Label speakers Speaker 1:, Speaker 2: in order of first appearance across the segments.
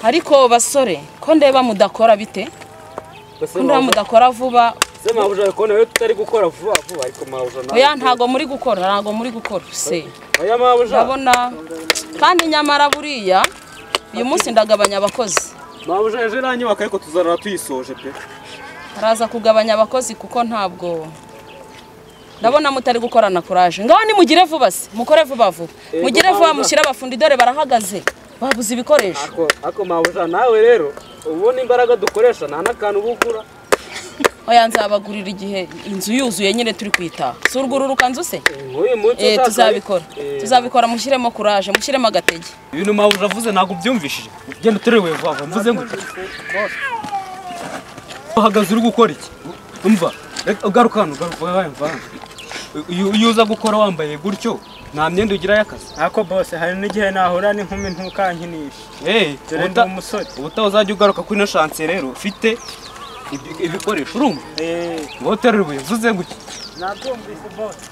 Speaker 1: ariko basore ko ndeba mudakora bite ko ndeba mudakora vuba
Speaker 2: se mabuja ko nawe tutari gukora vuba ariko mabuja nawe
Speaker 1: oya ntago muri gukora se
Speaker 2: oya mabuja
Speaker 1: ndabona kandi nyamara buriya uyu munsi ndagabanya abakozi
Speaker 2: mabuja eje nanyubaka ariko tuzarara tuyisoje pe
Speaker 1: araza kugabanya abakozi kuko ntabwo ndabona mutari gukorana courage ngaho ni mugire vuba se mukore vuba mugire vuba mushyira abafundi dore barahagaze babuze ibikoresho
Speaker 2: ako mabuja nawe rero ubona imbaraga dukoresha nta nakantu bugura
Speaker 1: oya nzabagurira igihe inzu yuzuye nyine turi kwitaha si urwururuka nzu se
Speaker 2: uyu munsi
Speaker 1: tuzabikora mushyiremo courage mushyiremo agatege
Speaker 2: ibintu mabuja avuze ntabwo byumvishije genda uterewe vuba mvuze ngo uhagaze uri gukora iki umva ugaruka iyo uza gukora wambaye gutyo nta myenda ugira y'akazi
Speaker 3: ako bose hari n'igihe nahura n'inkumi ntukankinisha
Speaker 2: ubutaha uzajya ugaruka kuri ino shansiye rero ufite ibikoresho urumva ngo uterure ibuye mvuze gutya
Speaker 3: nabyumvise bose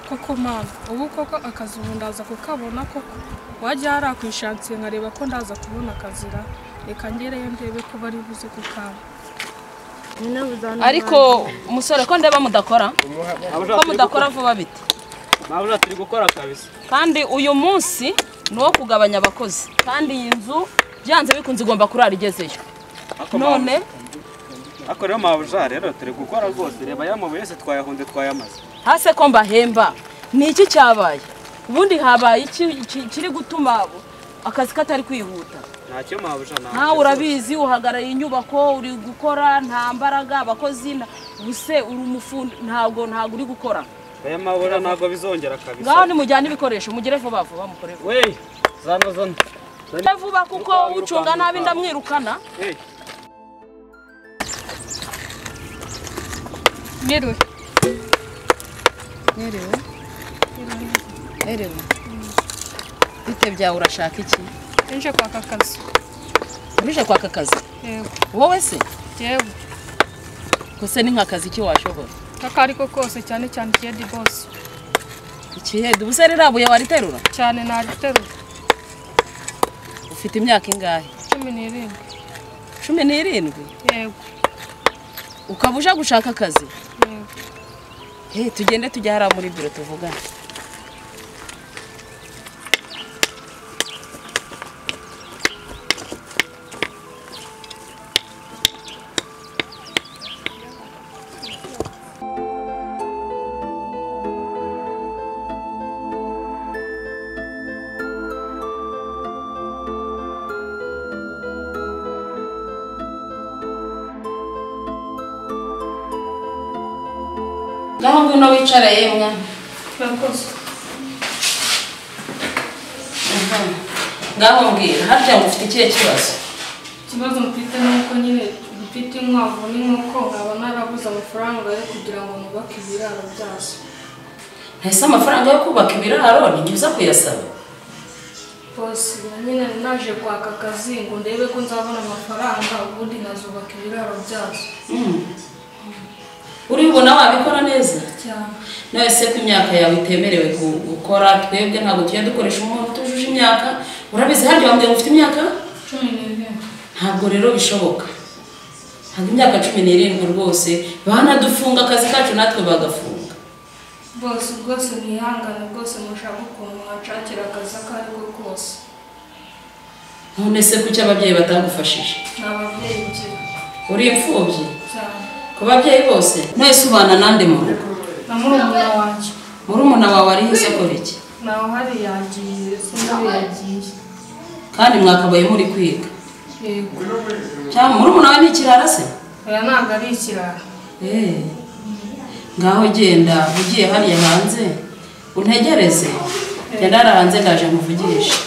Speaker 4: koko mama ubu koko akazi ubu ndaza kukabona koko wajya hariya ku ishansiye nkareba ko ndaza kubona akazira reka ngereyo ndebe ko bari buze kukaba
Speaker 1: ariko umusore ko ndeba mudakora vuba bite
Speaker 2: mabuja turi gukora kabisa
Speaker 1: kandi uyu munsi ni uwo kugabanya abakozi kandi iyi nzu byanze bikunze igomba kurara igezeyo none
Speaker 2: ako rero mabuja rero turi gukora rwose reba y'amabuye yose twayahunze twayamaze
Speaker 1: hase ko mbahemba ni iki cyabaye ubundi habaye iki kiri gutuma akazi katari kwihuta
Speaker 2: ntacyo mabuja
Speaker 1: nawe urabizi uhagarariye inyubako uri gukora nta mbaraga abakozi buse uri umufundi ntabwo uri gukora
Speaker 2: aya mabuja ntabwo bizongera kabisa
Speaker 1: ngaho nimujyane ibikoresho mugire vuba mukore
Speaker 2: we zana
Speaker 1: vuba kuko ucunga nabi ndamwirukana
Speaker 4: Niriwe
Speaker 1: bite byawe urashaka iki
Speaker 4: nje kwaka akazi
Speaker 1: uje kwaka akazi
Speaker 4: yego
Speaker 1: wowe se
Speaker 4: yego
Speaker 1: gusa ni nk'akazi ki washobora
Speaker 4: kakari ko kose cyane kiyedi boss
Speaker 1: ikihedi ubuse rirabuye wariterura
Speaker 4: cyane nariterura
Speaker 1: ufite imyaka ingahe
Speaker 4: 17
Speaker 1: 17
Speaker 4: yego
Speaker 1: ukaba uje gushaka akazi
Speaker 4: yego
Speaker 1: tugende tujya hariya muri biro tuvugana ngaho ngwino wicara yemwe
Speaker 4: Murakoze
Speaker 1: ngaho mbwira harya ngo ufite ikihe
Speaker 4: ikibazo mfite nuko nyine mfite inkwavu n'inkoko nkaba narabuze amafaranga yo kugira ngo nubake ibiraro byazo
Speaker 1: ntese amafaranga yo kubaka ibiraro ni byiza kuyasaba
Speaker 4: bose nyine naje kwaka akazi ngo ndebe ko nzabona amafaranga ubundi nazubaka ibiraro byazo
Speaker 1: uribona wabikora neza
Speaker 4: cyane
Speaker 1: nawe se ko imyaka yawe itemerewe gukora twebwe ntabwo tujya dukoresha umuntu utujuje imyaka urabizi harya wambwiye ngo ufite imyaka
Speaker 4: 17
Speaker 1: ntabwo rero bishoboka ntabwo imyaka 17 rwose banadufunga akazi kacu natwe bagafunga
Speaker 4: bose nihangane bwose mushaka ukuntu mwacakira akazi akariko kose
Speaker 1: none se kuki ababyeyi batagufashije
Speaker 4: n'ababyeyi ngira
Speaker 1: uri imfubyi
Speaker 4: cyane
Speaker 1: ku babyeyi bose mwese ubana nande mu rugo
Speaker 4: na murumuna wanjye
Speaker 1: murumuna wawe ari he akora iki
Speaker 4: naho hari yagiye sinzi yagiye
Speaker 1: kandi mwakabaye muri kwiga
Speaker 4: yego
Speaker 1: cyangwa murumuna wawe ni ikirara se
Speaker 4: oya ntabwo ari ikirara
Speaker 1: ngaho genda ugiye hariya hanze untegereze genda hariya hanze ndaje muvugisha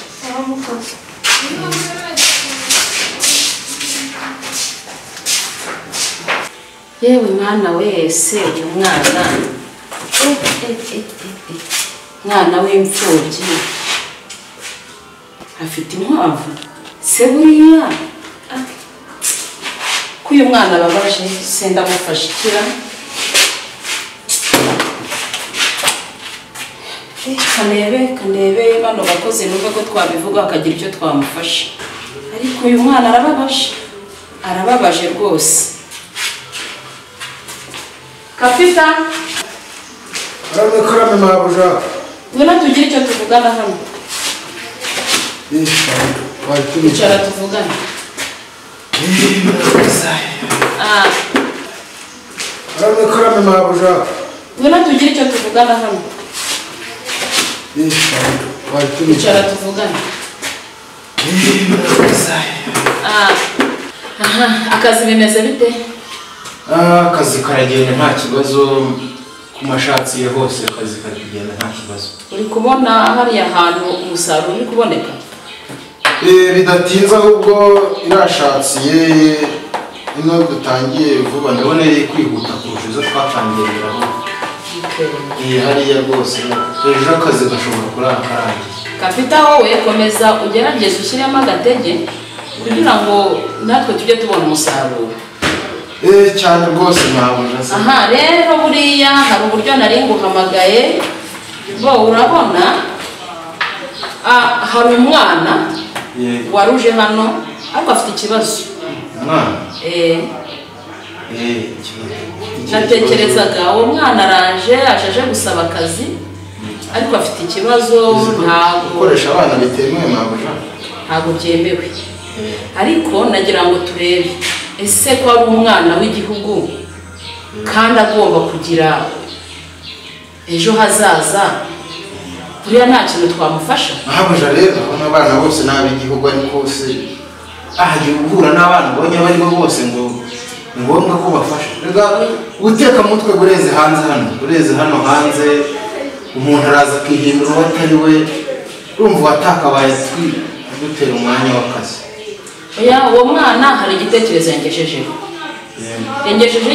Speaker 1: yewe mwana wese uyu mwana w'imfubyi afite inkwavu se buriya ko uyu mwana ababaje se ndamufasha ikira kanebe bano bakozi numve ko twabivuga akagira icyo twamufasha ariko uyu mwana arababaje rwose. Kapita
Speaker 5: karame mabuja
Speaker 1: ngwino tugire icyo tuvugana hano. Icara tuvugane.
Speaker 5: karame mabuja
Speaker 1: ngwino tugire icyo tuvugana hano. Icara tuvugane. Akazi bimeze bite?
Speaker 5: Akazi karagenda nta kibazo, ku mashatsi ye hose akazi karagenda nta kibazo.
Speaker 1: Uri kubona hariya hantu umusaruro uri kuboneka?
Speaker 5: Bidatinze ahubwo irashatsiye ino dutangiye vuba ndabona iri kwihuta kurusha izo twatangiye biraho. Hariya rwose ejo akazi gashobora kurakarangira.
Speaker 1: Kapita wowe komeza ugerageze ushyiremo agatege kugira ngo natwe tujye tubona umusaruro.
Speaker 5: Cyane rwose mabuja.
Speaker 1: Rero buriya hari uburyo nari nguhamagaye bo urabona hari umwana waruje hano ariko afite ikibazo.
Speaker 5: Umwana?
Speaker 1: Natekerezaga uwo mwana aje gusaba akazi ariko afite ikibazo. Ntabwo
Speaker 5: gukoresha abana bitemewe mabuja,
Speaker 1: ntabwo byemewe. Ariko nagira ngo turebe ese ko ari umwana w'igihugu kandi agomba kugira ejo hazaza, buriya nta kintu twamufasha.
Speaker 5: mabuja rero abana bose n'ab'igihugu ariko se ahagiye guhura n'abana ubonye bari bo bose ngo ni ngombwa ko bafasha. Guteka mutwe bureze hano hanze umuntu araza akihindura uwo atari we, urumva watakabaye dutera umwanya w'akazi.
Speaker 1: Uwo mwana hari igitekerezo yangejejeho.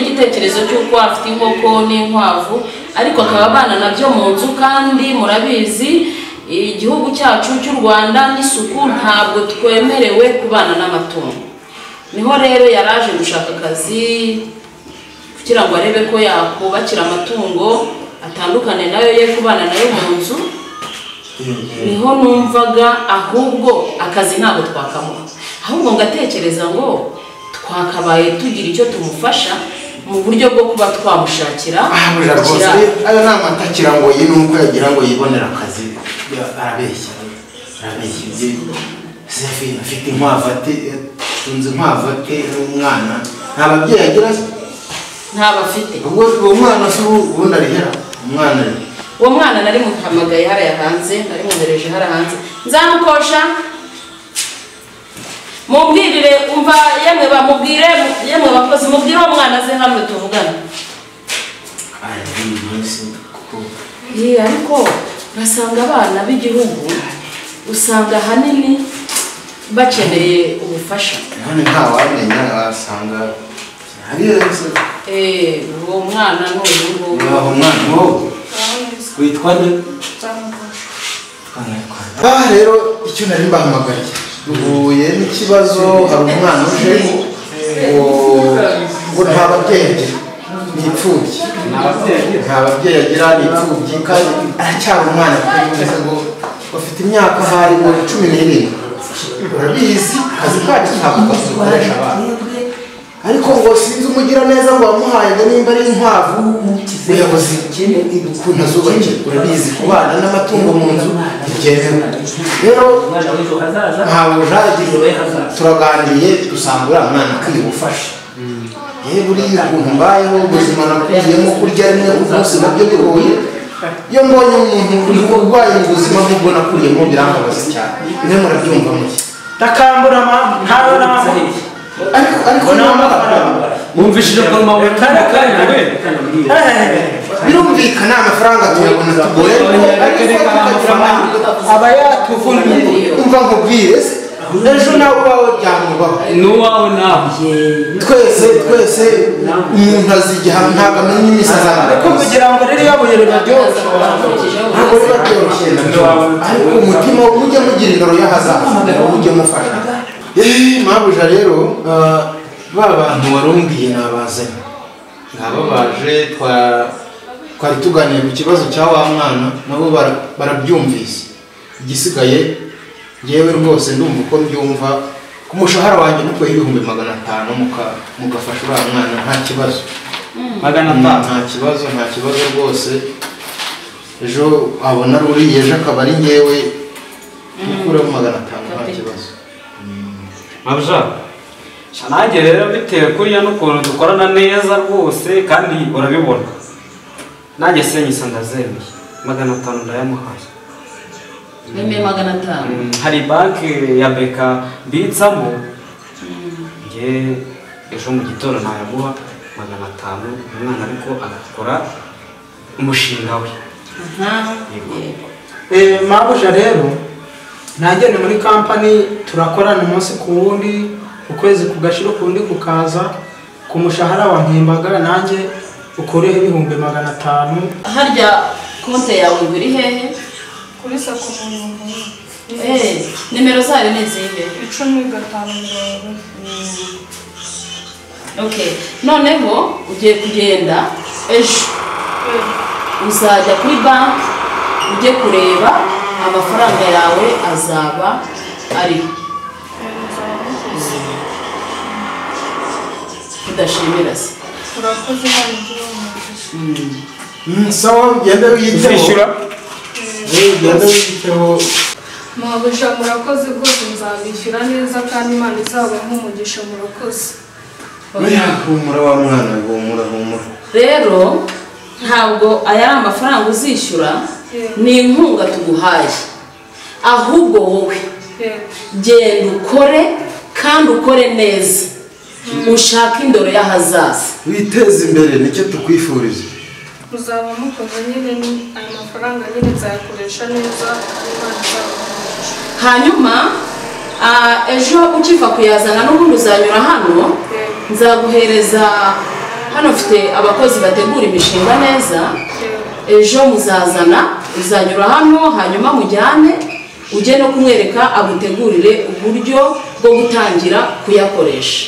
Speaker 1: Igitekerezo cy'uko afite inkoko n'inkwavu ariko akaba abana nabyo mu nzu, kandi murabizi igihugu cyacu cy'u Rwanda n'isuku ntabwo twemerewe kubana n'amatungo. Niho rero yaraje gushaka akazi kugira ngo arebe ko yakubakira amatungo atandukane nayo ye kubana nayo mu nzu. Niho numvaga ahubwo akazi ntabwo twakamuha, ahubwo ngatekereza ngo twakabaye tugira icyo tumufasha mu buryo bwo kuba twamushakira.
Speaker 5: Ayo ni amatakira ngo ye nuko yagira ngo yibonera akazi. Arabeshya Sefi afite inkwavu tunze inkwavu n'umwana nta babyeyi agira.
Speaker 1: Ntabafite.
Speaker 5: Ubwo uwo mwana se ubundi arihera umwana ari
Speaker 1: uwo mwana nari muhamagaye hariya hanze, nari muhereje hariya hanze nzamukosha mubwirire umva yemwe bamubwire yemwe bakozi mubwire uwo mwana aze hano tuvugane. Ariko basanga abana b'igihugu usanga hanini bakeneye ubufasha.
Speaker 5: None nta wamenya wasanga
Speaker 1: uwo mwana n'uyu nguyu.
Speaker 5: Umwana wowe witwa nde? Rero icyo nari mbahamagariye duhuye n'ikibazo, hari umwana uje ngo nta babyeyi agira, ni imfubyi. Nta babyeyi agira, ni imfubyi kandi aracyari umwana kuko ngo bafite imyaka hari ngo 17. Urabizi akazi kacu ntabwo gakoresha abana, ariko ngo sinzi umugira neza ngo wamuhaye ngo nimba ari inkwavu uyabuze ukuntu azubakira. Urabizi kubana n'amatungo mu nzu ntibyemewe. Rero ntabwo turaganiriye dusanga uriya mwana akwiye ubufasha. Buriya ukuntu mbayeho ubuzima nakuyemo kurya rimwe ku munsi nabyo bigoye. Iyo mbonye umuntu urwaye ubuzima nk'ubwo nakuriyemo birambabaza cyane. Mwe murabyumva muke
Speaker 3: takambura ntawe n'amazi
Speaker 5: ariko
Speaker 2: mwumvishije ko mawe
Speaker 5: birumvikana amafaranga tuyabona tugoye aba yatuvuniye. Umva nkubwire ejo nawe uwawe byamubaho
Speaker 2: n'uwawe nawe
Speaker 5: twese umuntu azigiha ntabwo amenya imisaza.
Speaker 3: ariko kugira ngo rero yabuye biraryoshye
Speaker 5: ntabwo biba byoroshye. ariko umutima ujye mugira indoro y'ahazaza ujye mufasha mabuja rero ba bantu warumbwiye nabazanye ngaba baje twari tuganiye ku kibazo cya wa mwana nabo barabyumvise igisigaye yewe rwose ndumva uko mbyumva ku mushahara wanjye nutwe y'ibihumbi 500 mugafasha uriya mwana nta kibazo 500 nta kibazo rwose ejo abona ruriye ejo akaba ari ngewe mukuremo 500 nta kibazo
Speaker 2: Mabuja nanjye rero bitewe kuriya n'ukuntu dukorana neza rwose kandi urabibona nanjye senyisa ndazemeye 500 ndayamuhaye
Speaker 1: Nime 500
Speaker 2: hari banki ya Beka mbitsamo nge ejo mu gitondo nayamuha 500 umwana ariko agakora umushinga we
Speaker 3: Mabuja rero nanjye ni muri company turakorana umunsi ku wundi ukwezi kugashira ukundi kukaza ku mushahara wa mpimbaga nanjye ukoreho ibihumbi 500
Speaker 1: harya konte yawe biri hehe
Speaker 4: kuri sako mu
Speaker 1: nimero zayo ni zihe
Speaker 4: 15
Speaker 1: okay noneho ugiye kugenda ejo uzajya kuri banki ujye kureba amafaranga yawe azaba ari udashimira se
Speaker 4: urakoze
Speaker 5: sawa genda wiyiteho genda wiyiteho
Speaker 4: Mabuja murakoze rwose nzabishyura neza kandi Imana izaba nk'umugisha murakoze
Speaker 5: humura wa mwana humura
Speaker 1: rero ntabwo aya amafaranga uzishyura ni inkunga tuguhaye ahubwo wowe genda ukore kandi ukore neza ushaka indoro y'ahazaza
Speaker 5: witeze imbere nicyo tukwifuriza
Speaker 4: muzaba mukoze nyine aya mafaranga nyine nzayakoresha neza kandi Imana izaba
Speaker 1: hanyuma ejo ukiva kuyazana n'ubundi uzanyura hano nzaguhereza hano mfite abakozi bategura imishinga neza ejo muzazana uzanyura hano hanyuma mujyane ujye no kumwereka agutegurire uburyo bwo gutangira kuyakoresha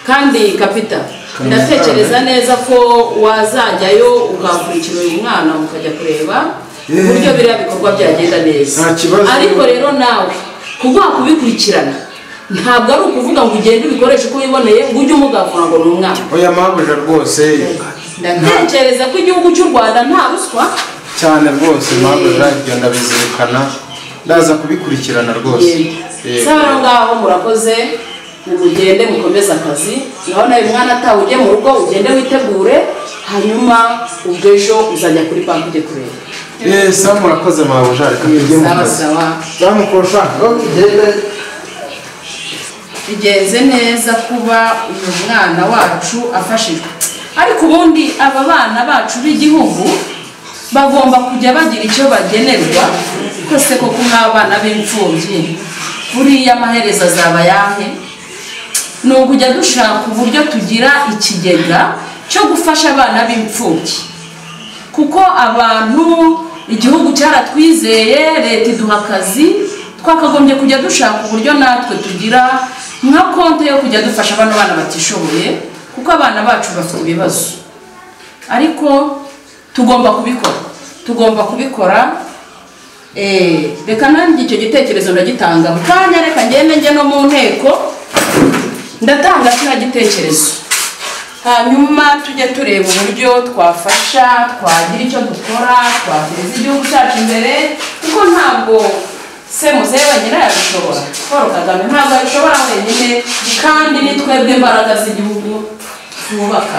Speaker 1: kandi kapita ndatekereza neza ko wazajyayo ugakurikira uyu mwana ukajya kureba uburyo biriya bikorwa byagenda neza ariko rero nawe kuguha kubikurikirana ntabwo ari ukuvuga ngo ugende ubikoreshe uko wiboneye ngo ujye umugavura ngo ni umwana
Speaker 5: oya Mabuja rwose
Speaker 1: ndatekereza ko igihugu cy'u Rwanda nta ruswa
Speaker 5: cyane rwose Mabuja ibyo ndabizirikana ndaza kubikurikirana rwose
Speaker 1: saba ngaho murakoze mugende mukomeze akazi naho nawe mwana atawe ujye mu rugo ugende witegure hanyuma ubwo ejo uzajya kuri banki ujye kureba
Speaker 5: sawa murakoze Mabuja reka mujye mu kazi zamukosha ugende
Speaker 1: bigenze neza kuba uyu mwana wacu afashijwe ariko ubundi aba bana bacu b'igihugu bagomba kujya bagira icyo bagenerwa kose koko nk'abana b'imfubyi buriya amaherezo azaba yahe ni ukujya dushaka uburyo tugira ikigega cyo gufasha abana b'imfubyi kuko abantu igihugu cyaratwizeye leta iduha akazi twakagombye kujya dushaka uburyo natwe tugira nka konti yo kujya dufasha abana bana batishoboye kuko abana bacu bafite ibibazo ariko tugomba kubikora reka nanjye icyo gitekerezo ndagitanga mu kanya reka ngende njye no mu nteko ndatanga kino gitekerezo hanyuma tujye tureba uburyo twafasha twagira icyo dukora twateza igihugu cyacu imbere kuko ntabwo se muzehe wenyine yabishobora Paul Kagame ntabwo abishobora wenyine kandi ni twebwe imbaraga z'igihugu twubaka